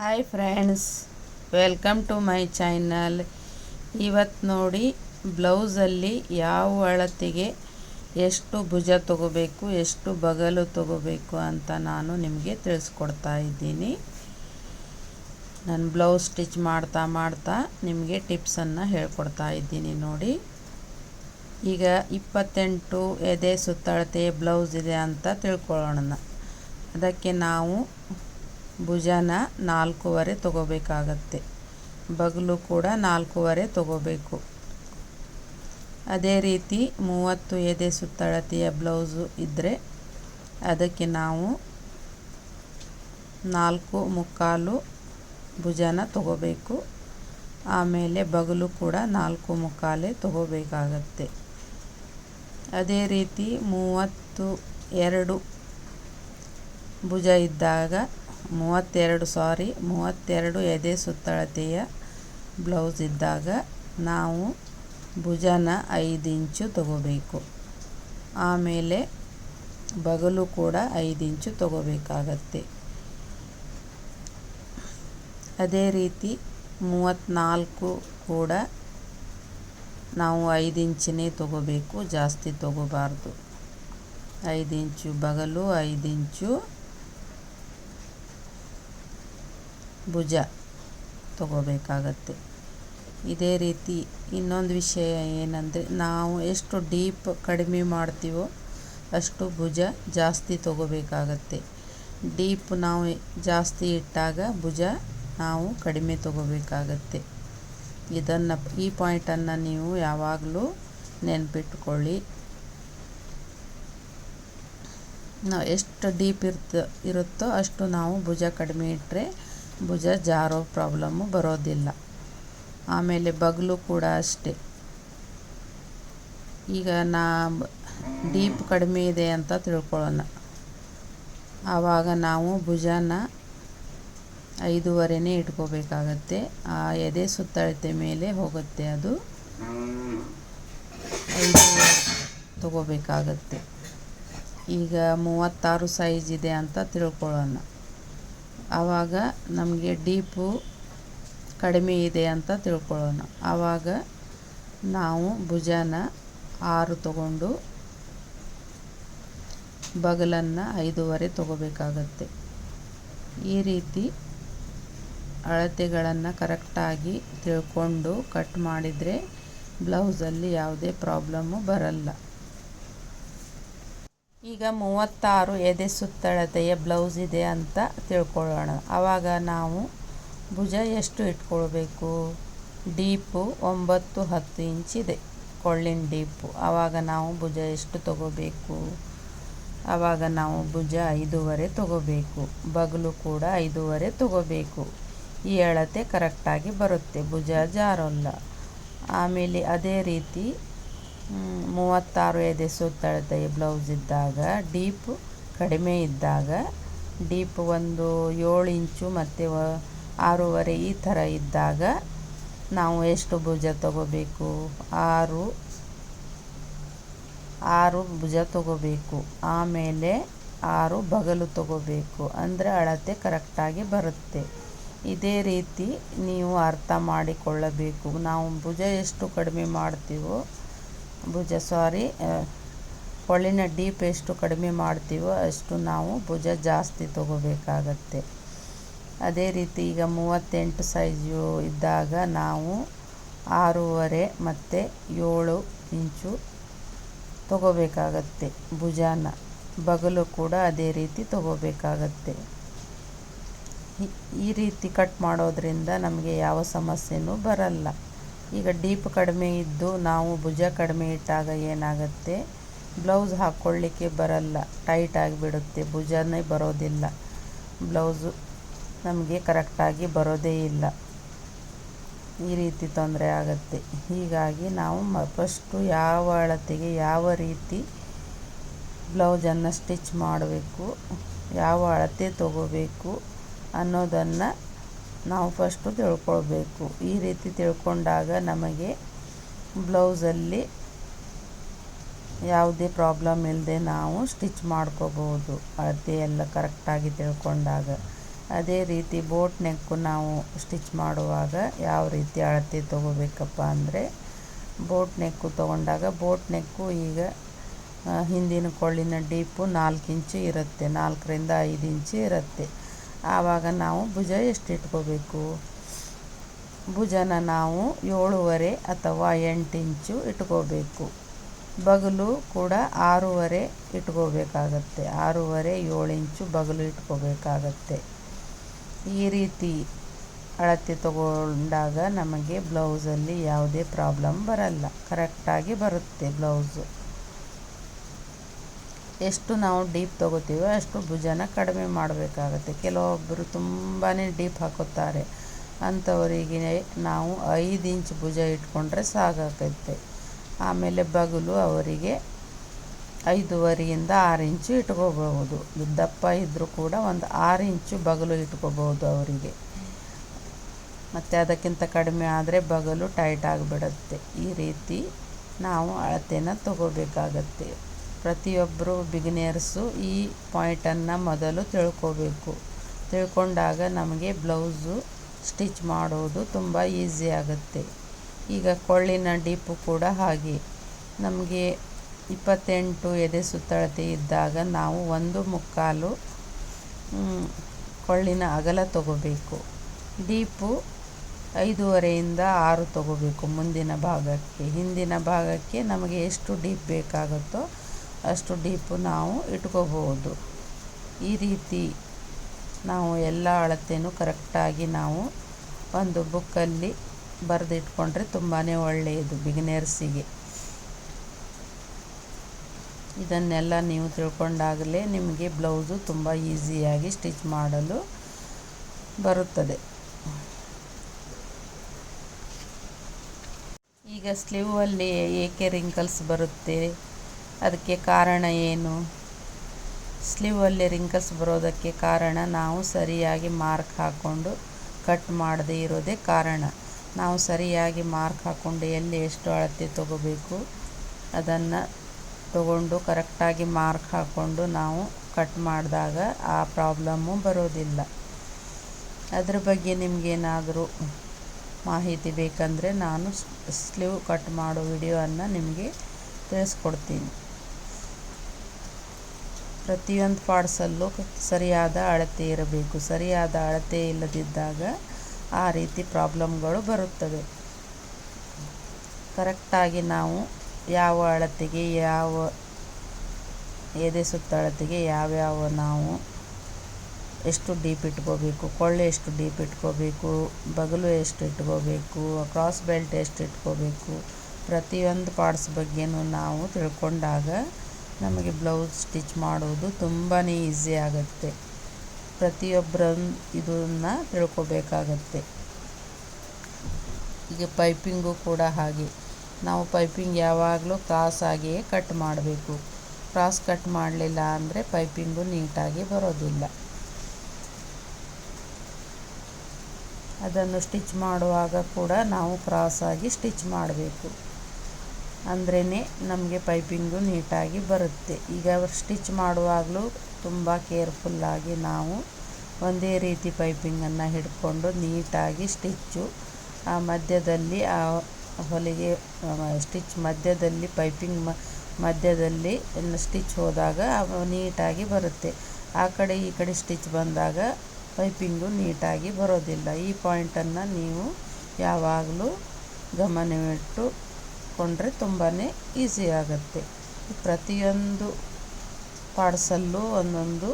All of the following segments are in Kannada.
Hi friends, welcome to my channel. ಇವತ್ತು ನೋಡಿ ಬ್ಲೌಸಲ್ಲಿ ಯಾವ ಅಳತೆಗೆ ಎಷ್ಟು ಭುಜ ತಗೋಬೇಕು, ಎಷ್ಟು ಬಗಲು ತಗೋಬೇಕು ಅಂತ ನಾನು ನಿಮಗೆ ತಿಳಿಸ್ಕೊಡ್ತಾ ಇದ್ದೀನಿ. ನಾನು ಬ್ಲೌಸ್ ಸ್ಟಿಚ್ ಮಾಡ್ತಾ ನಿಮಗೆ ಟಿಪ್ಸನ್ನು ಹೇಳ್ಕೊಡ್ತಾ ಇದ್ದೀನಿ ನೋಡಿ. ಈಗ 28 ಎದೆ ಸುತ್ತಳತೆಯ ಬ್ಲೌಸ್ ಇದೆ ಅಂತ ತಿಳ್ಕೊಳ್ಳೋಣ. ಅದಕ್ಕೆ ನಾವು ಭುಜನ 4.5 ತಗೋಬೇಕಾಗತ್ತೆ, ಬಗಲು ಕೂಡ 4.5 ತಗೋಬೇಕು. ಅದೇ ರೀತಿ 30 ಎದೆ ಸುತ್ತಳತೆಯ ಬ್ಲೌಸು ಇದ್ದರೆ ಅದಕ್ಕೆ ನಾವು 4.25 ಭುಜನ ತಗೋಬೇಕು. ಆಮೇಲೆ ಬಗಲು ಕೂಡ 4.25 ತಗೋಬೇಕಾಗತ್ತೆ. ಅದೇ ರೀತಿ 32 ಭುಜ ಇದ್ದಾಗ 32 ಎದೆ ಸುತ್ತಳತೆಯ ಬ್ಲೌಸ್ ಇದ್ದಾಗ ನಾವು ಭುಜನ 5 ಇಂಚು ತಗೋಬೇಕು. ಆಮೇಲೆ ಬಗಲು ಕೂಡ 5 ಇಂಚು ತಗೋಬೇಕಾಗತ್ತೆ. ಅದೇ ರೀತಿ 34 ಕೂಡ ನಾವು 5 ಇಂಚನೇ ತಗೋಬೇಕು, ಜಾಸ್ತಿ ತಗೋಬಾರ್ದು. 5 ಇಂಚು ಬಗಲು, 5 ಇಂಚು ಭುಜ ತಗೋಬೇಕಾಗತ್ತೆ. ಇದೇ ರೀತಿ ಇನ್ನೊಂದು ವಿಷಯ ಏನಂದರೆ, ನಾವು ಎಷ್ಟು ಡೀಪ್ ಕಡಿಮೆ ಮಾಡ್ತೀವೋ ಅಷ್ಟು ಭುಜ ಜಾಸ್ತಿ ತಗೋಬೇಕಾಗತ್ತೆ. ಡೀಪ್ ನಾವು ಜಾಸ್ತಿ ಇಟ್ಟಾಗ ಭುಜ ನಾವು ಕಡಿಮೆ ತಗೋಬೇಕಾಗತ್ತೆ. ಈ ಪಾಯಿಂಟನ್ನು ನೀವು ಯಾವಾಗಲೂ ನೆನಪಿಟ್ಕೊಳ್ಳಿ. ನಾವು ಎಷ್ಟು ಡೀಪ್ ಇರುತ್ತೋ ಅಷ್ಟು ನಾವು ಭುಜ ಕಡಿಮೆ ಇಟ್ಟರೆ ಭುಜ ಜಾರೋ ಪ್ರಾಬ್ಲಮ್ಮು ಬರೋದಿಲ್ಲ. ಆಮೇಲೆ ಬಗಲು ಕೂಡ ಅಷ್ಟೇ. ಈಗ ಡೀಪ್ ಕಡಿಮೆ ಇದೆ ಅಂತ ತಿಳ್ಕೊಳ್ಳೋಣ. ಆವಾಗ ನಾವು ಭುಜನ 5.5 ಇಟ್ಕೋಬೇಕಾಗತ್ತೆ. ಆ ಎದೆ ಸುತ್ತಳತೆ ಮೇಲೆ ಹೋಗುತ್ತೆ, ಅದು 5.5 ತಗೋಬೇಕಾಗತ್ತೆ. ಈಗ 36 ಸೈಜ್ ಇದೆ ಅಂತ ತಿಳ್ಕೊಳ್ಳೋಣ. ಆವಾಗ ನಮಗೆ ಡೀಪು ಕಡಿಮೆ ಇದೆ ಅಂತ ತಿಳ್ಕೊಳ್ಳೋಣ. ಆವಾಗ ನಾವು ಭುಜನ 6 ತಗೊಂಡು ಬಗಲನ್ನು 5.5 ತಗೋಬೇಕಾಗತ್ತೆ. ಈ ರೀತಿ ಅಳತೆಗಳನ್ನು ಕರೆಕ್ಟಾಗಿ ತಿಳ್ಕೊಂಡು ಕಟ್ ಮಾಡಿದರೆ ಬ್ಲೌಸಲ್ಲಿ ಯಾವುದೇ ಪ್ರಾಬ್ಲಮ್ಮು ಬರಲ್ಲ. ಈಗ 36 ಎದೆ ಸುತ್ತಳತೆಯ ಬ್ಲೌಸ್ ಇದೆ ಅಂತ ತಿಳ್ಕೊಳ್ಳೋಣ. ಆವಾಗ ನಾವು ಭುಜ ಎಷ್ಟು ಇಟ್ಕೊಳ್ಬೇಕು? ಡೀಪು 9-10 ಇಂಚಿದೆ, ಕೊಳ್ಳಿನ ಡೀಪು. ಆವಾಗ ನಾವು ಭುಜ ಎಷ್ಟು ತಗೋಬೇಕು? ಆವಾಗ ನಾವು ಭುಜ 5.5 ತಗೋಬೇಕು, ಬಗಲು ಕೂಡ 5.5 ತಗೋಬೇಕು. ಈ ಅಳತೆ ಕರೆಕ್ಟಾಗಿ ಬರುತ್ತೆ, ಭುಜ ಜಾರೋಲ್ಲ. ಆಮೇಲೆ ಅದೇ ರೀತಿ 36 ಎದೆ ಸುತ್ತಳತೆಯ ಬ್ಲೌಸ್ ಇದ್ದಾಗ, ಡೀಪ್ ಕಡಿಮೆ ಇದ್ದಾಗ, ಡೀಪ್ ಒಂದು 7 ಇಂಚು ಮತ್ತು 6.5 ಈ ಥರ ಇದ್ದಾಗ ನಾವು ಎಷ್ಟು ಭುಜ ತಗೋಬೇಕು? 6 ಭುಜ ತಗೋಬೇಕು. ಆಮೇಲೆ 6 ಬಗಲು ತಗೋಬೇಕು. ಅಂದರೆ ಅಳತೆ ಕರೆಕ್ಟಾಗಿ ಬರುತ್ತೆ. ಇದೇ ರೀತಿ ನೀವು ಅರ್ಥ ಮಾಡಿಕೊಳ್ಳಬೇಕು. ನಾವು ಭುಜ ಎಷ್ಟು ಕಡಿಮೆ ಮಾಡ್ತೀವೋ, ಕೊಳ್ಳಿನ ಡೀಪ್ ಎಷ್ಟು ಕಡಿಮೆ ಮಾಡ್ತೀವೋ ಅಷ್ಟು ನಾವು ಭುಜ ಜಾಸ್ತಿ ತಗೋಬೇಕಾಗತ್ತೆ. ಅದೇ ರೀತಿ ಈಗ 38 ಸೈಜು ಇದ್ದಾಗ ನಾವು 6.5 ಮತ್ತು 7 ಇಂಚು ತಗೋಬೇಕಾಗತ್ತೆ ಭುಜನ. ಬಗಲು ಕೂಡ ಅದೇ ರೀತಿ ತಗೋಬೇಕಾಗತ್ತೆ. ಈ ರೀತಿ ಕಟ್ ಮಾಡೋದ್ರಿಂದ ನಮಗೆ ಯಾವ ಸಮಸ್ಯೆನೂ ಬರಲ್ಲ. ಈಗ ಡೀಪ್ ಕಡಿಮೆ ಇದ್ದು ನಾವು ಭುಜ ಕಡಿಮೆ ಇಟ್ಟಾಗ ಏನಾಗುತ್ತೆ, ಬ್ಲೌಸ್ ಹಾಕ್ಕೊಳ್ಳಿಕ್ಕೆ ಬರಲ್ಲ, ಟೈಟ್ ಆಗಿಬಿಡುತ್ತೆ, ಭುಜನೇ ಬರೋದಿಲ್ಲ, ಬ್ಲೌಸು ನಮಗೆ ಕರೆಕ್ಟಾಗಿ ಬರೋದೇ ಇಲ್ಲ. ಈ ರೀತಿ ತೊಂದರೆ ಆಗುತ್ತೆ. ಹೀಗಾಗಿ ನಾವು ಫಸ್ಟು ಯಾವ ಅಳತೆಗೆ ಯಾವ ರೀತಿ ಬ್ಲೌಸನ್ನು ಸ್ಟಿಚ್ ಮಾಡಬೇಕು, ಯಾವ ಅಳತೆ ತಗೋಬೇಕು ಅನ್ನೋದನ್ನು ನಾವು ಫಸ್ಟು ತಿಳ್ಕೊಳ್ಬೇಕು. ಈ ರೀತಿ ತಿಳ್ಕೊಂಡಾಗ ನಮಗೆ ಬ್ಲೌಸಲ್ಲಿ ಯಾವುದೇ ಪ್ರಾಬ್ಲಮ್ ಇಲ್ಲದೆ ನಾವು ಸ್ಟಿಚ್ ಮಾಡ್ಕೋಬೋದು, ಅಳತೆ ಎಲ್ಲ ಕರೆಕ್ಟಾಗಿ ತಿಳ್ಕೊಂಡಾಗ. ಅದೇ ರೀತಿ ಬೋಟ್ ನೆಕ್ಕು ನಾವು ಸ್ಟಿಚ್ ಮಾಡುವಾಗ ಯಾವ ರೀತಿ ಅಳತೆ ತೊಗೋಬೇಕಪ್ಪ ಅಂದರೆ, ಬೋಟ್ ನೆಕ್ಕು ತೊಗೊಂಡಾಗ ಬೋಟ್ ನೆಕ್ಕು ಈಗ ಹಿಂದಿನ ಕೊಳ್ಳಿನ ಡೀಪು 4 ಇಂಚು ಇರುತ್ತೆ, 4ರಿಂದ 5 ಇಂಚು ಇರುತ್ತೆ. ಆವಾಗ ನಾವು ಭುಜ ಎಷ್ಟು ಇಟ್ಕೋಬೇಕು? ಭುಜನ ನಾವು 7.5 ಅಥವಾ 8 ಇಂಚು ಇಟ್ಕೋಬೇಕು. ಬಗಲು ಕೂಡ 6.5 ಇಟ್ಕೋಬೇಕಾಗತ್ತೆ. 6.5 7 ಇಂಚು ಬಗಲು ಇಟ್ಕೋಬೇಕಾಗತ್ತೆ. ಈ ರೀತಿ ಅಳತೆ ತಗೊಂಡಾಗ ನಮಗೆ ಬ್ಲೌಸಲ್ಲಿ ಯಾವುದೇ ಪ್ರಾಬ್ಲಮ್ ಬರಲ್ಲ, ಕರೆಕ್ಟಾಗಿ ಬರುತ್ತೆ ಬ್ಲೌಸು. ಎಷ್ಟು ನಾವು ಡೀಪ್ ತೊಗೋತೀವೋ ಅಷ್ಟು ಭುಜನ ಕಡಿಮೆ ಮಾಡಬೇಕಾಗತ್ತೆ. ಕೆಲವೊಬ್ಬರು ತುಂಬಾ ಡೀಪ್ ಹಾಕೋತಾರೆ, ಅಂಥವರಿಗೆ ನಾವು 5 ಇಂಚ್ ಭುಜ ಇಟ್ಕೊಂಡ್ರೆ ಸಾಕಾಗತ್ತೆ. ಆಮೇಲೆ ಬಗಲು ಅವರಿಗೆ 5.5ರಿಂದ 6 ಇಂಚು ಇಟ್ಕೋಬಹುದು. ದಪ್ಪ ಇದ್ದರೂ ಕೂಡ ಒಂದು 6 ಇಂಚು ಬಗಲು ಇಟ್ಕೋಬಹುದು ಅವರಿಗೆ. ಮತ್ತು ಅದಕ್ಕಿಂತ ಕಡಿಮೆ ಆದರೆ ಬಗಲು ಟೈಟ್ ಆಗಿಬಿಡುತ್ತೆ. ಈ ರೀತಿ ನಾವು ಅಳತೆನ ತಗೋಬೇಕಾಗತ್ತೆ. ಪ್ರತಿಯೊಬ್ಬರು ಬಿಗಿನಿಯರ್ಸು ಈ ಪಾಯಿಂಟನ್ನು ಮೊದಲು ತಿಳ್ಕೋಬೇಕು. ತಿಳ್ಕೊಂಡಾಗ ನಮಗೆ ಬ್ಲೌಸು ಸ್ಟಿಚ್ ಮಾಡೋದು ತುಂಬ ಈಸಿ ಆಗುತ್ತೆ. ಈಗ ಕೊಳ್ಳಿನ ಡೀಪು ಕೂಡ ಹಾಗೆ, ನಮಗೆ 28 ಎದೆ ಸುತ್ತಳತೆ ಇದ್ದಾಗ ನಾವು 1/4 ಕೊಳ್ಳಿನ ಅಗಲ ತಗೋಬೇಕು. ಡೀಪು 5.5ರಿಂದ 6 ತಗೋಬೇಕು ಮುಂದಿನ ಭಾಗಕ್ಕೆ. ಹಿಂದಿನ ಭಾಗಕ್ಕೆ ನಮಗೆ ಎಷ್ಟು ಡೀಪ್ ಬೇಕಾಗುತ್ತೋ ಅಷ್ಟು ಡೀಪು ನಾವು ಇಟ್ಕೋಬಹುದು. ಈ ರೀತಿ ನಾವು ಎಲ್ಲ ಅಳತೆನೂ ಕರೆಕ್ಟಾಗಿ ನಾವು ಒಂದು ಬುಕ್ಕಲ್ಲಿ ಬರೆದಿಟ್ಕೊಂಡ್ರೆ ತುಂಬಾ ಒಳ್ಳೆಯದು ಬಿಗಿನರ್ಸಿಗೆ. ಇದನ್ನೆಲ್ಲ ನೀವು ತಿಳ್ಕೊಂಡಾಗಲೇ ನಿಮಗೆ ಬ್ಲೌಸು ತುಂಬ ಈಸಿಯಾಗಿ ಸ್ಟಿಚ್ ಮಾಡಲು ಬರುತ್ತದೆ. ಈಗ ಸ್ಲೀವಲ್ಲಿ ಏಕೆ ರಿಂಕಲ್ಸ್ ಬರುತ್ತೆ? ಅದಕ್ಕೆ ಕಾರಣ ಏನು? ಸ್ಲೀವಲ್ಲಿ ರಿಂಕಲ್ಸ್ ಬರೋದಕ್ಕೆ ಕಾರಣ ನಾವು ಸರಿಯಾಗಿ ಮಾರ್ಕ್ ಹಾಕ್ಕೊಂಡು ಕಟ್ ಮಾಡದೇ ಇರೋದೇ ಕಾರಣ. ನಾವು ಸರಿಯಾಗಿ ಮಾರ್ಕ್ ಹಾಕ್ಕೊಂಡು ಎಲ್ಲಿ ಎಷ್ಟು ಅಳತೆ ತಗೋಬೇಕು ಅದನ್ನು ತಗೊಂಡು ಕರೆಕ್ಟಾಗಿ ಮಾರ್ಕ್ ಹಾಕ್ಕೊಂಡು ನಾವು ಕಟ್ ಮಾಡಿದಾಗ ಆ ಪ್ರಾಬ್ಲಮ್ಮು ಬರೋದಿಲ್ಲ. ಅದ್ರ ಬಗ್ಗೆ ನಿಮಗೇನಾದರೂ ಮಾಹಿತಿ ಬೇಕಂದರೆ ನಾನು ಸ್ಲೀವ್ ಕಟ್ ಮಾಡೋ ವಿಡಿಯೋವನ್ನು ನಿಮಗೆ ತಿಳಿಸ್ಕೊಡ್ತೀನಿ. ಪ್ರತಿಯೊಂದು ಪಾರ್ಟ್ಸಲ್ಲೂ ಸರಿಯಾದ ಅಳತೆ ಇರಬೇಕು. ಸರಿಯಾದ ಅಳತೆ ಇಲ್ಲದಿದ್ದಾಗ ಆ ರೀತಿ ಪ್ರಾಬ್ಲಮ್ಗಳು ಬರುತ್ತವೆ. ಕರೆಕ್ಟಾಗಿ ನಾವು ಯಾವ ಅಳತೆಗೆ ಯಾವ ಎದೆ ಸುತ್ತಳತೆಗೆ ಯಾವ್ಯಾವ ನಾವು ಎಷ್ಟು ಡೀಪ್ ಇಟ್ಕೋಬೇಕು, ಕೊಳ್ಳೆ ಎಷ್ಟು ಡೀಪ್ ಇಟ್ಕೋಬೇಕು, ಬಗಲು ಎಷ್ಟು ಇಟ್ಕೋಬೇಕು, ಕ್ರಾಸ್ ಬೆಲ್ಟ್ ಎಷ್ಟು ಇಟ್ಕೋಬೇಕು, ಪ್ರತಿಯೊಂದು ಪಾರ್ಟ್ಸ್ ಬಗ್ಗೆನೂ ನಾವು ತಿಳ್ಕೊಂಡಾಗ ನಮಗೆ ಬ್ಲೌಸ್ ಸ್ಟಿಚ್ ಮಾಡೋದು ತುಂಬಾ ಈಸಿ ಆಗುತ್ತೆ. ಪ್ರತಿಯೊಬ್ಬರು ಇದನ್ನು ತಿಳ್ಕೊಬೇಕಾಗತ್ತೆ. ಈಗ ಪೈಪಿಂಗು ಕೂಡ ಹಾಗೆ, ನಾವು ಪೈಪಿಂಗ್ ಯಾವಾಗಲೂ ಕ್ರಾಸ್ ಆಗಿಯೇ ಕಟ್ ಮಾಡಬೇಕು. ಕ್ರಾಸ್ ಕಟ್ ಮಾಡಲಿಲ್ಲ ಅಂದರೆ ಪೈಪಿಂಗು ನೀಟಾಗಿ ಬರೋದಿಲ್ಲ. ಅದನ್ನು ಸ್ಟಿಚ್ ಮಾಡುವಾಗ ಕೂಡ ನಾವು ಕ್ರಾಸಾಗಿ ಸ್ಟಿಚ್ ಮಾಡಬೇಕು, ಅಂದ್ರೇ ನಮಗೆ ಪೈಪಿಂಗು ನೀಟಾಗಿ ಬರುತ್ತೆ. ಈಗ ಸ್ಟಿಚ್ ಮಾಡುವಾಗಲೂ ತುಂಬ ಕೇರ್ಫುಲ್ಲಾಗಿ ನಾವು ಒಂದೇ ರೀತಿ ಪೈಪಿಂಗನ್ನು ಹಿಡ್ಕೊಂಡು ನೀಟಾಗಿ ಸ್ಟಿಚ್ಚು ಆ ಮಧ್ಯದಲ್ಲಿ ಆ ಹೊಲಿಗೆ ಸ್ಟಿಚ್ ಮಧ್ಯದಲ್ಲಿ ಪೈಪಿಂಗ್ ಮಧ್ಯದಲ್ಲಿ ಸ್ಟಿಚ್ ಹೋದಾಗ ನೀಟಾಗಿ ಬರುತ್ತೆ. ಆ ಕಡೆ ಈ ಕಡೆ ಸ್ಟಿಚ್ ಬಂದಾಗ ಪೈಪಿಂಗು ನೀಟಾಗಿ ಬರೋದಿಲ್ಲ. ಈ ಪಾಯಿಂಟನ್ನು ನೀವು ಯಾವಾಗಲೂ ಗಮನವಿಟ್ಟುಕೊಂಡ್ರೆ ತುಂಬಾ ಈಸಿ ಆಗುತ್ತೆ. ಪ್ರತಿಯೊಂದು ಪಾರ್ಟ್ಸಲ್ಲೂ ಒಂದೊಂದು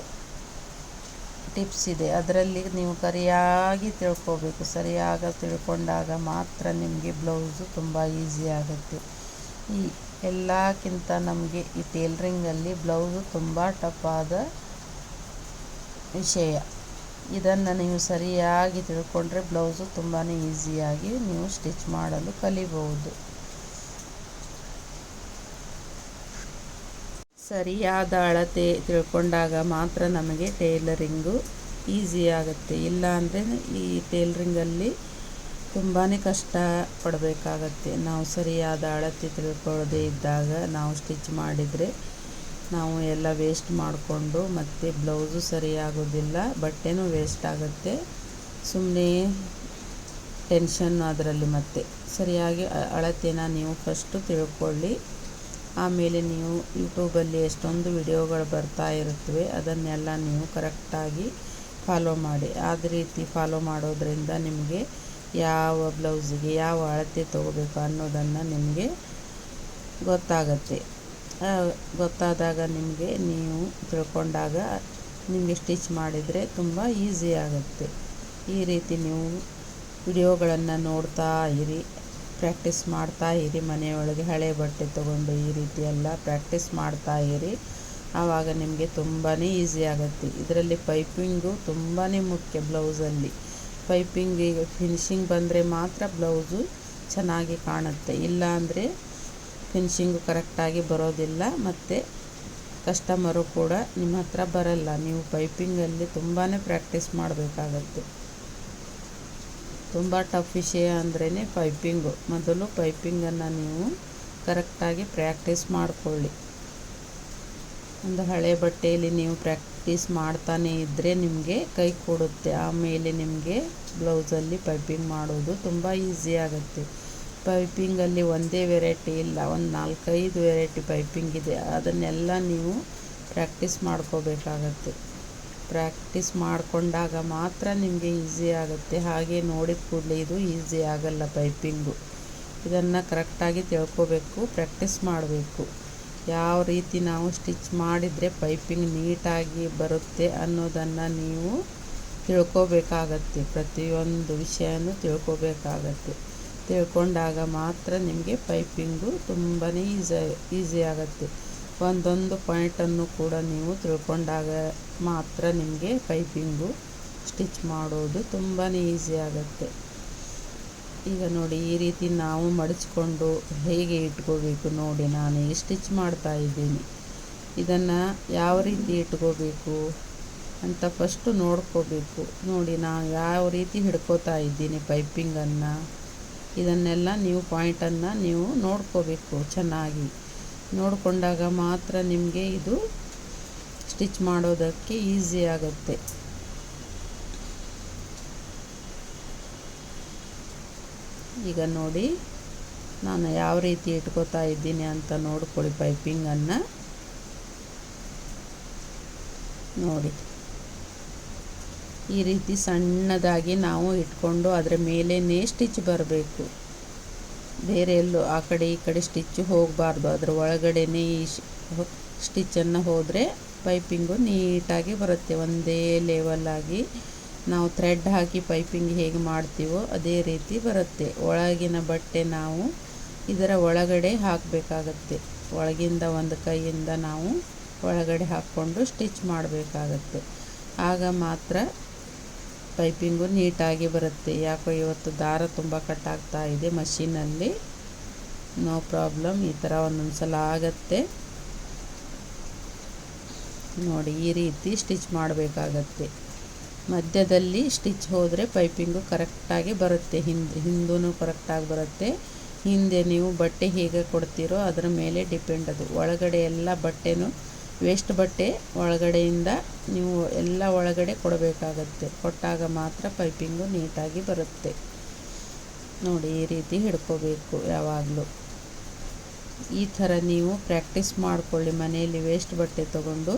ಟಿಪ್ಸ್ ಇದೆ, ಅದರಲ್ಲಿ ನೀವು ಸರಿಯಾಗಿ ತಿಳ್ಕೋಬೇಕು. ಸರಿಯಾಗಿ ತಿಳ್ಕೊಂಡಾಗ ಮಾತ್ರ ನಿಮಗೆ ಬ್ಲೌಸು ತುಂಬ ಈಸಿ ಆಗುತ್ತೆ. ಈ ಎಲ್ಲಕ್ಕಿಂತ ನಮಗೆ ಈ ಟೇಲರಿಂಗಲ್ಲಿ ಬ್ಲೌಸು ತುಂಬ ಟಫ್ ಆದ ವಿಷಯ. ಇದನ್ನು ನೀವು ಸರಿಯಾಗಿ ತಿಳ್ಕೊಂಡ್ರೆ ಬ್ಲೌಸು ತುಂಬಾ ಈಸಿಯಾಗಿ ನೀವು ಸ್ಟಿಚ್ ಮಾಡಲು ಕಲಿಬಹುದು. ಸರಿಯಾದ ಅಳತೆ ತಿಳ್ಕೊಂಡಾಗ ಮಾತ್ರ ನಮಗೆ ಟೇಲರಿಂಗು ಈಸಿ ಆಗುತ್ತೆ. ಇಲ್ಲ ಅಂದರೆ ಈ ಟೇಲರಿಂಗಲ್ಲಿ ತುಂಬಾ ಕಷ್ಟ ಪಡಬೇಕಾಗತ್ತೆ. ನಾವು ಸರಿಯಾದ ಅಳತೆ ತಿಳ್ಕೊಳ್ಳದೆ ಇದ್ದಾಗ ನಾವು ಸ್ಟಿಚ್ ಮಾಡಿದರೆ ನಾವು ಎಲ್ಲ ವೇಸ್ಟ್ ಮಾಡಿಕೊಂಡು ಮತ್ತು ಬ್ಲೌಸು ಸರಿಯಾಗೋದಿಲ್ಲ, ಬಟ್ಟೆನೂ ವೇಸ್ಟ್ ಆಗುತ್ತೆ. ಸುಮ್ಮನೆ ಟೆನ್ಷನ್ ಅದರಲ್ಲಿ. ಮತ್ತೆ ಸರಿಯಾಗಿ ಅಳತೆನ ನೀವು ಫಸ್ಟು ತಿಳ್ಕೊಳ್ಳಿ. ಆಮೇಲೆ ನೀವು ಯೂಟ್ಯೂಬಲ್ಲಿ ಎಷ್ಟೊಂದು ವಿಡಿಯೋಗಳು ಬರ್ತಾ ಇರುತ್ತವೆ, ಅದನ್ನೆಲ್ಲ ನೀವು ಕರೆಕ್ಟಾಗಿ ಫಾಲೋ ಮಾಡಿ. ಅದೇ ರೀತಿ ಫಾಲೋ ಮಾಡೋದ್ರಿಂದ ನಿಮಗೆ ಯಾವ ಬ್ಲೌಸಿಗೆ ಯಾವ ಅಳತೆ ತೊಗೋಬೇಕು ಅನ್ನೋದನ್ನು ನಿಮಗೆ ಗೊತ್ತಾಗತ್ತೆ. ಗೊತ್ತಾದಾಗ ನಿಮಗೆ ನೀವು ತಿಳ್ಕೊಂಡಾಗ ನಿಮಗೆ ಸ್ಟಿಚ್ ಮಾಡಿದರೆ ತುಂಬ ಈಸಿ ಆಗುತ್ತೆ. ಈ ರೀತಿ ನೀವು ವಿಡಿಯೋಗಳನ್ನು ನೋಡ್ತಾ ಇರಿ, ಪ್ರಾಕ್ಟೀಸ್ ಮಾಡ್ತಾ ಇರಿ. ಮನೆಯೊಳಗೆ ಹಳೆ ಬಟ್ಟೆ ತೊಗೊಂಡು ಈ ರೀತಿ ಎಲ್ಲ ಪ್ರಾಕ್ಟೀಸ್ ಮಾಡ್ತಾ ಇರಿ. ಆವಾಗ ನಿಮಗೆ ತುಂಬಾ ಈಸಿ ಆಗುತ್ತೆ. ಇದರಲ್ಲಿ ಪೈಪಿಂಗು ತುಂಬಾ ಮುಖ್ಯ. ಬ್ಲೌಸಲ್ಲಿ ಪೈಪಿಂಗಿಗೆ ಫಿನಿಶಿಂಗ್ ಬಂದರೆ ಮಾತ್ರ ಬ್ಲೌಸು ಚೆನ್ನಾಗಿ ಕಾಣುತ್ತೆ. ಇಲ್ಲ ಅಂದರೆ ಫಿನಿಶಿಂಗು ಕರೆಕ್ಟಾಗಿ ಬರೋದಿಲ್ಲ, ಮತ್ತು ಕಸ್ಟಮರು ಕೂಡ ನಿಮ್ಮ ಹತ್ರ ಬರಲ್ಲ. ನೀವು ಪೈಪಿಂಗಲ್ಲಿ ತುಂಬಾ ಪ್ರಾಕ್ಟೀಸ್ ಮಾಡಬೇಕಾಗತ್ತೆ. ತುಂಬ ಟಫ್ ವಿಷಯ ಅಂದ್ರೇ ಪೈಪಿಂಗು. ಮೊದಲು ಪೈಪಿಂಗನ್ನು ನೀವು ಕರೆಕ್ಟಾಗಿ ಪ್ರಾಕ್ಟೀಸ್ ಮಾಡಿಕೊಳ್ಳಿ. ಒಂದು ಹಳೆ ಬಟ್ಟೆಯಲ್ಲಿ ನೀವು ಪ್ರಾಕ್ಟೀಸ್ ಮಾಡ್ತಾನೆ ಇದ್ದರೆ ನಿಮಗೆ ಕೈ ಕೊಡುತ್ತೆ. ಆಮೇಲೆ ನಿಮಗೆ ಬ್ಲೌಸಲ್ಲಿ ಪೈಪಿಂಗ್ ಮಾಡೋದು ತುಂಬ ಈಸಿ ಆಗುತ್ತೆ. ಪೈಪಿಂಗಲ್ಲಿ ಒಂದೇ ವೆರೈಟಿ ಇಲ್ಲ, ಒಂದು 4-5 ವೆರೈಟಿ ಪೈಪಿಂಗ್ ಇದೆ. ಅದನ್ನೆಲ್ಲ ನೀವು ಪ್ರಾಕ್ಟೀಸ್ ಮಾಡ್ಕೋಬೇಕಾಗತ್ತೆ. ಪ್ರಾಕ್ಟೀಸ್ ಮಾಡಿಕೊಂಡಾಗ ಮಾತ್ರ ನಿಮಗೆ ಈಸಿ ಆಗುತ್ತೆ. ಹಾಗೆ ನೋಡಿದ ಕೂಡಲೇ ಇದು ಈಸಿ ಆಗಲ್ಲ ಪೈಪಿಂಗು. ಇದನ್ನು ಕರೆಕ್ಟಾಗಿ ತಿಳ್ಕೋಬೇಕು, ಪ್ರಾಕ್ಟೀಸ್ ಮಾಡಬೇಕು. ಯಾವ ರೀತಿ ನಾವು ಸ್ಟಿಚ್ ಮಾಡಿದರೆ ಪೈಪಿಂಗ್ ನೀಟಾಗಿ ಬರುತ್ತೆ ಅನ್ನೋದನ್ನು ನೀವು ತಿಳ್ಕೋಬೇಕಾಗತ್ತೆ. ಪ್ರತಿಯೊಂದು ವಿಷಯನೂ ತಿಳ್ಕೋಬೇಕಾಗತ್ತೆ. ತಿಳ್ಕೊಂಡಾಗ ಮಾತ್ರ ನಿಮಗೆ ಪೈಪಿಂಗು ತುಂಬಾ ಈಸಿ ಆಗುತ್ತೆ. ಒಂದೊಂದು ಪಾಯಿಂಟನ್ನು ಕೂಡ ನೀವು ತಿಳ್ಕೊಂಡಾಗ ಮಾತ್ರ ನಿಮಗೆ ಪೈಪಿಂಗು ಸ್ಟಿಚ್ ಮಾಡೋದು ತುಂಬಾ ಈಸಿ ಆಗುತ್ತೆ. ಈಗ ನೋಡಿ, ಈ ರೀತಿ ನಾವು ಮಡಚಿಕೊಂಡು ಹೇಗೆ ಇಟ್ಕೋಬೇಕು ನೋಡಿ. ನಾನು ಈಗ ಸ್ಟಿಚ್ ಮಾಡ್ತಾ ಇದ್ದೀನಿ. ಇದನ್ನು ಯಾವ ರೀತಿ ಇಟ್ಕೋಬೇಕು ಅಂತ ಫಸ್ಟು ನೋಡ್ಕೋಬೇಕು. ನೋಡಿ, ನಾನು ಯಾವ ರೀತಿ ಹಿಡ್ಕೋತಾ ಇದ್ದೀನಿ ಪೈಪಿಂಗನ್ನು. ಇದನ್ನೆಲ್ಲ ನೀವು ಪಾಯಿಂಟನ್ನು ನೀವು ನೋಡ್ಕೋಬೇಕು. ಚೆನ್ನಾಗಿ ನೋಡಿಕೊಂಡಾಗ ಮಾತ್ರ ನಿಮಗೆ ಇದು ಸ್ಟಿಚ್ ಮಾಡೋದಕ್ಕೆ ಈಸಿ ಆಗುತ್ತೆ. ಈಗ ನೋಡಿ, ನಾನು ಯಾವ ರೀತಿ ಇಟ್ಕೋತಾ ಇದ್ದೀನಿ ಅಂತ ನೋಡ್ಕೊಳ್ಳಿ. ಪೈಪಿಂಗನ್ನು ನೋಡಿ, ಈ ರೀತಿ ಸಣ್ಣದಾಗಿ ನಾವು ಇಟ್ಕೊಂಡು ಅದರ ಮೇಲೇ ಸ್ಟಿಚ್ ಬರಬೇಕು. ಬೇರೆ ಎಲ್ಲೋ ಆ ಕಡೆ ಈ ಕಡೆ ಸ್ಟಿಚ್ಚು ಹೋಗಬಾರ್ದು. ಅದರ ಒಳಗಡೆನೇ ಈ ಸ್ಟಿಚ್ಚನ್ನು ಹೋದರೆ ಪೈಪಿಂಗು ನೀಟಾಗಿ ಬರುತ್ತೆ. ಒಂದೇ ಲೆವೆಲಾಗಿ ನಾವು ಥ್ರೆಡ್ ಹಾಕಿ ಪೈಪಿಂಗ್ ಹೇಗೆ ಮಾಡ್ತೀವೋ ಅದೇ ರೀತಿ ಬರುತ್ತೆ. ಒಳಗಿನ ಬಟ್ಟೆ ನಾವು ಇದರ ಒಳಗಡೆ ಹಾಕಬೇಕಾಗತ್ತೆ. ಒಳಗಿಂದ ಒಂದು ಕೈಯಿಂದ ನಾವು ಒಳಗಡೆ ಹಾಕ್ಕೊಂಡು ಸ್ಟಿಚ್ ಮಾಡಬೇಕಾಗತ್ತೆ. ಆಗ ಮಾತ್ರ ಪೈಪಿಂಗು ನೀಟಾಗಿ ಬರುತ್ತೆ. ಯಾಕೋ ಇವತ್ತು ದಾರ ತುಂಬ ಕಟ್ಟಾಗ್ತಾ ಇದೆ ಮಷೀನಲ್ಲಿ. ನೋ ಪ್ರಾಬ್ಲಮ್, ಈ ಥರ ಒಂದೊಂದು ಸಲ ಆಗತ್ತೆ. ನೋಡಿ, ಈ ರೀತಿ ಸ್ಟಿಚ್ ಮಾಡಬೇಕಾಗತ್ತೆ. ಮಧ್ಯದಲ್ಲಿ ಸ್ಟಿಚ್ ಹೋದರೆ ಪೈಪಿಂಗು ಕರೆಕ್ಟಾಗಿ ಬರುತ್ತೆ. ಹಿಂದೂ ಕರೆಕ್ಟಾಗಿ ಬರುತ್ತೆ. ಹಿಂದೆ ನೀವು ಬಟ್ಟೆ ಹೇಗೆ ಕೊಡ್ತೀರೋ ಅದರ ಮೇಲೆ ಡಿಪೆಂಡ್ ಅದು. ಒಳಗಡೆ ಎಲ್ಲ ಬಟ್ಟೆನೂ ವೇಸ್ಟ್ ಬಟ್ಟೆ ಒಳಗಡೆಯಿಂದ ನೀವು ಎಲ್ಲ ಒಳಗಡೆ ಕೊಡಬೇಕಾಗತ್ತೆ. ಕೊಟ್ಟಾಗ ಮಾತ್ರ ಪೈಪಿಂಗು ನೀಟಾಗಿ ಬರುತ್ತೆ. ನೋಡಿ, ಈ ರೀತಿ ಹಿಡ್ಕೋಬೇಕು ಯಾವಾಗಲೂ. ಈ ಥರ ನೀವು ಪ್ರಾಕ್ಟೀಸ್ ಮಾಡಿಕೊಳ್ಳಿ. ಮನೆಯಲ್ಲಿ ವೇಸ್ಟ್ ಬಟ್ಟೆ ತೊಗೊಂಡು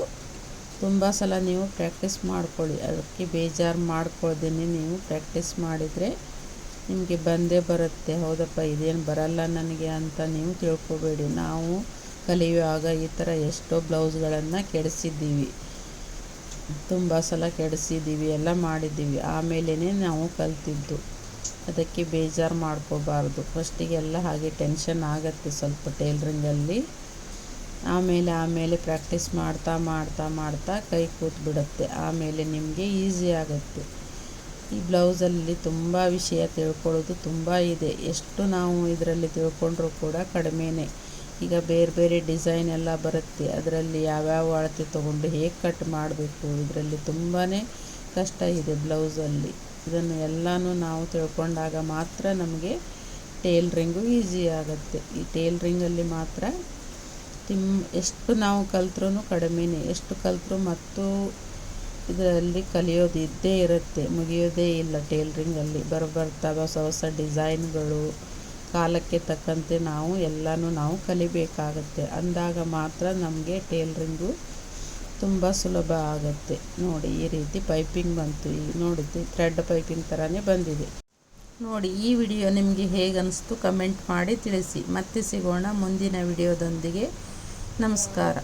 ತುಂಬ ಸಲ ನೀವು ಪ್ರಾಕ್ಟೀಸ್ ಮಾಡ್ಕೊಳ್ಳಿ. ಅದಕ್ಕೆ ಬೇಜಾರು ಮಾಡ್ಕೊಳ್ದೇನೆ ನೀವು ಪ್ರಾಕ್ಟೀಸ್ ಮಾಡಿದರೆ ನಿಮಗೆ ಬಂದೇ ಬರುತ್ತೆ. ಹೌದಪ್ಪ, ಇದೇನು ಬರಲ್ಲ ನನಗೆ ಅಂತ ನೀವು ತಿಳ್ಕೊಬೇಡಿ. ನಾವು ಕಲಿಯುವಾಗ ಈ ಥರ ಎಷ್ಟೋ ಬ್ಲೌಸ್ಗಳನ್ನು ಕೆಡಿಸಿದ್ದೀವಿ, ತುಂಬ ಸಲ ಕೆಡಿಸಿದ್ದೀವಿ, ಎಲ್ಲ ಮಾಡಿದ್ದೀವಿ. ಆಮೇಲೆ ನಾವು ಕಲ್ತಿದ್ದು. ಅದಕ್ಕೆ ಬೇಜಾರು ಮಾಡ್ಕೋಬಾರ್ದು. ಫಸ್ಟಿಗೆಲ್ಲ ಹಾಗೆ ಟೆನ್ಷನ್ ಆಗುತ್ತೆ ಸ್ವಲ್ಪ ಟೈಲರಿಂಗಲ್ಲಿ. ಆಮೇಲೆ ಪ್ರಾಕ್ಟೀಸ್ ಮಾಡ್ತಾ ಮಾಡ್ತಾ ಮಾಡ್ತಾ ಕೈ ಕೂತ್ಬಿಡುತ್ತೆ. ಆಮೇಲೆ ನಿಮಗೆ ಈಸಿ ಆಗುತ್ತೆ. ಈ ಬ್ಲೌಸಲ್ಲಿ ತುಂಬ ವಿಷಯ ತಿಳ್ಕೊಳ್ಳೋದು ತುಂಬ ಇದೆ. ಎಷ್ಟು ನಾವು ಇದರಲ್ಲಿ ತಿಳ್ಕೊಂಡ್ರೂ ಕೂಡ ಕಡಿಮೆನೇ. ಈಗ ಬೇರೆ ಬೇರೆ ಡಿಸೈನ್ ಎಲ್ಲ ಬರುತ್ತೆ. ಅದರಲ್ಲಿ ಯಾವ್ಯಾವ ಅಳತೆ ತೊಗೊಂಡು ಹೇಗೆ ಕಟ್ ಮಾಡಬೇಕು, ಇದರಲ್ಲಿ ತುಂಬಾ ಕಷ್ಟ ಇದೆ ಬ್ಲೌಸಲ್ಲಿ. ಇದನ್ನು ಎಲ್ಲನೂ ನಾವು ತಿಳ್ಕೊಂಡಾಗ ಮಾತ್ರ ನಮಗೆ ಟೇಲ್ರಿಂಗು ಈಸಿ ಆಗುತ್ತೆ. ಈ ಟೇಲ್ರಿಂಗಲ್ಲಿ ಮಾತ್ರ ಎಷ್ಟು ನಾವು ಕಲ್ತ್ರೂ ಕಡಿಮೆನೇ, ಎಷ್ಟು ಕಲ್ತರೂ ಮತ್ತು ಇದರಲ್ಲಿ ಕಲಿಯೋದು ಇದ್ದೇ ಇರುತ್ತೆ, ಮುಗಿಯೋದೇ ಇಲ್ಲ. ಟೇಲ್ರಿಂಗಲ್ಲಿ ಬರ್ತಾ ಹೊಸ ಡಿಸೈನ್ಗಳು, ಕಾಲಕ್ಕೆ ತಕ್ಕಂತೆ ನಾವು ಕಲಿಬೇಕಾಗತ್ತೆ. ಅಂದಾಗ ಮಾತ್ರ ನಮಗೆ ಟೇಲ್ರಿಂಗು ತುಂಬ ಸುಲಭ ಆಗುತ್ತೆ. ನೋಡಿ, ಈ ರೀತಿ ಪೈಪಿಂಗ್ ಬಂತು. ನೋಡಿದ್ದೆ ಥ್ರೆಡ್ ಪೈಪಿಂಗ್ ಥರನೇ ಬಂದಿದೆ. ನೋಡಿ, ಈ ವಿಡಿಯೋ ನಿಮಗೆ ಹೇಗೆ ಅನಿಸ್ತು ಕಮೆಂಟ್ ಮಾಡಿ ತಿಳಿಸಿ. ಮತ್ತೆ ಸಿಗೋಣ ಮುಂದಿನ ವಿಡಿಯೋದೊಂದಿಗೆ. ನಮಸ್ಕಾರ.